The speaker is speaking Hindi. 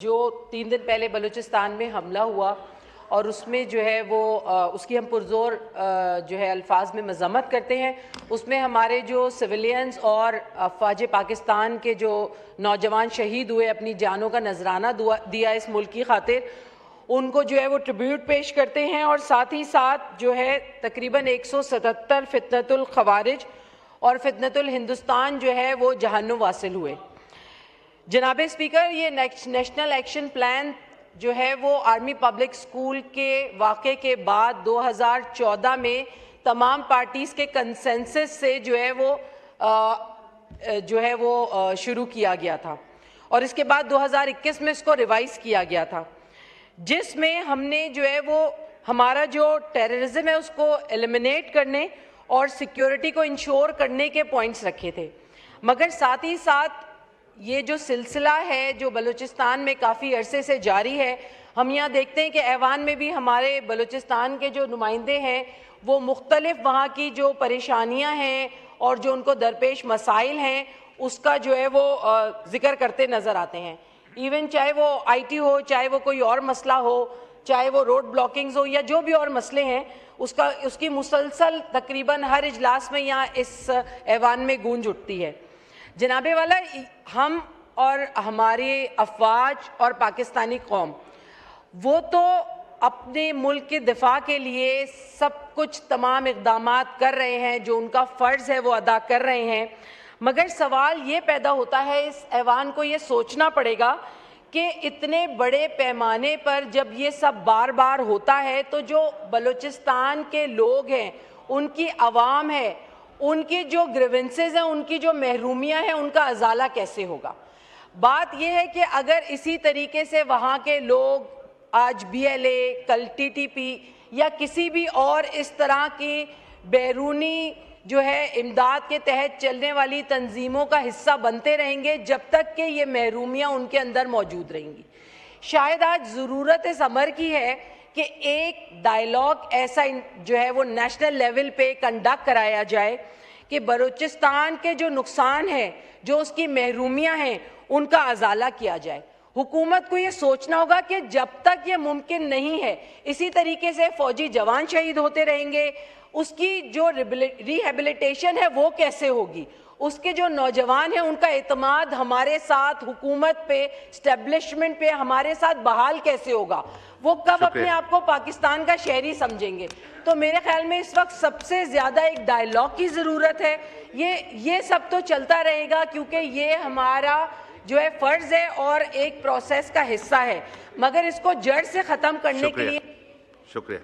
जो 3 दिन पहले बलूचिस्तान में हमला हुआ और उसमें जो है वो उसकी हम पुरजोर जो है अल्फाज में मज़म्मत करते हैं। उसमें हमारे जो सिविलियंस और अफवाज पाकिस्तान के जो नौजवान शहीद हुए, अपनी जानों का नजराना दिया इस मुल्क की खातिर, उनको जो है वो ट्रिब्यूट पेश करते हैं। और साथ ही साथ जो है तकरीबन 177 फितनतुल खवारिज और फितनतुल हिंदुस्तान जो है वो जहन्नुम वासिल हुए। जनाब स्पीकर, ये नेशनल एक्शन प्लान जो है वो आर्मी पब्लिक स्कूल के वाक़े के बाद 2014 में तमाम पार्टीज़ के कंसेंसस से जो है वो शुरू किया गया था और इसके बाद 2021 में इसको रिवाइज़ किया गया था, जिसमें हमने जो है वो हमारा जो टेररिज्म है उसको एलिमिनेट करने और सिक्योरिटी को इंश्योर करने के पॉइंट्स रखे थे। मगर साथ ही साथ ये जो सिलसिला है जो बलूचिस्तान में काफ़ी अरसे से जारी है, हम यहाँ देखते हैं कि ऐवान में भी हमारे बलूचिस्तान के जो नुमाइंदे हैं वो मुख्तलिफ वहाँ की जो परेशानियाँ हैं और जो उनको दरपेश मसाइल हैं उसका जो है वो ज़िक्र करते नज़र आते हैं। इवन चाहे वो IT हो, चाहे वो कोई और मसला हो, चाहे वो रोड ब्लॉकिंग्स हो या जो भी और मसले हैं, उसकी मुसलसल तकरीबन हर इजलास में यहाँ इस ऐवान में गूंज उठती है। जनाबे वाला, हम और हमारे अफवाज और पाकिस्तानी कौम वो तो अपने मुल्क के दिफा के लिए सब कुछ तमाम इक़दामात कर रहे हैं, जो उनका फ़र्ज़ है वो अदा कर रहे हैं। मगर सवाल ये पैदा होता है, इस ऐवान को ये सोचना पड़ेगा कि इतने बड़े पैमाने पर जब ये सब बार बार होता है तो जो बलूचिस्तान के लोग हैं, उनकी आवाम है, उनकी जो ग्रीवेंसेस हैं, उनकी जो महरूमियाँ हैं, उनका अजाला कैसे होगा। बात यह है कि अगर इसी तरीके से वहाँ के लोग आज BLA, कल TTP या किसी भी और इस तरह की बैरूनी जो है इमदाद के तहत चलने वाली तंजीमों का हिस्सा बनते रहेंगे जब तक कि ये महरूमियाँ उनके अंदर मौजूद रहेंगी। शायद आज ज़रूरत इस अमर की है कि एक डायलॉग ऐसा जो है वो नेशनल लेवल पे कंडक्ट कराया जाए कि बलूचिस्तान के जो नुकसान है, जो उसकी महरूमियाँ हैं, उनका अजाला किया जाए। हुकूमत को ये सोचना होगा कि जब तक ये मुमकिन नहीं है, इसी तरीके से फ़ौजी जवान शहीद होते रहेंगे, उसकी जो रिहेबिलिटेशन है वो कैसे होगी, उसके जो नौजवान हैं उनका एतमाद हमारे साथ, हुकूमत पे, स्टैब्लिशमेंट पे हमारे साथ बहाल कैसे होगा, वो कब अपने आप को पाकिस्तान का शहरी समझेंगे। तो मेरे ख्याल में इस वक्त सबसे ज़्यादा एक डायलॉग की ज़रूरत है। ये सब तो चलता रहेगा क्योंकि ये हमारा जो है फ़र्ज़ है और एक प्रोसेस का हिस्सा है, मगर इसको जड़ से ख़त्म करने के लिए शुक्रिया।